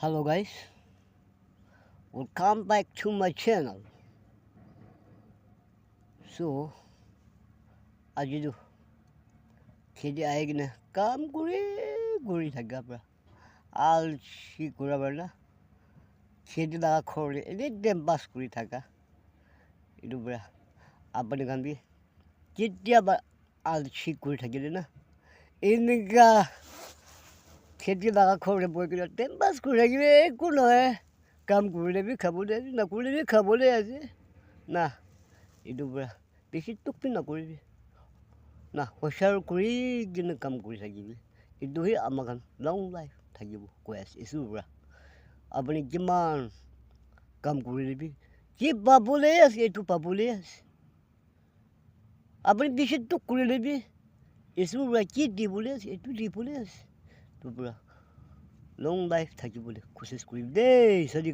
Hello guys, welcome back to my channel. So, আজিতো খেতি আহি কিনে কাম কৰি থাকা পৰা আলচি কৰা পৰা না খেতি লগা খৰলে এনেই টাইম পাছ কৰি থাকা এইটো পৰা আপুনি কান্দি কেতিয়াবা আলচি কৰি থাকিলে না এনেকুৱা খেতি লগা খৰলে বৈ কিনে টাইম পাছ কৰি থাকিলে একো নহয় কাম কৰিলে বি খাবলৈ আজি নকৰিলে বি খাবলৈ আজি না এইটো পৰা বেছি টুপি নকৰিবি না পইচাৰ কৰি কিনে কাম কৰি থাকিবি এইটোহে আমাৰ কাৰণে লং লাইফ থাকিব কৈ আছে এইটোৰ পৰা আপুনি কিমান কাম কৰি দিবি কি পাবলৈ আছে এইটো পাবলৈ আছে আপুনি বেছি টুক কৰি দিবি এইটোৰ পৰা কি দিবলৈ আছে এইটো দিবলৈ আছে তোৰ পৰা লং লাইফ থাকিবলৈ কোচিছ কৰিবি দেই চাৰি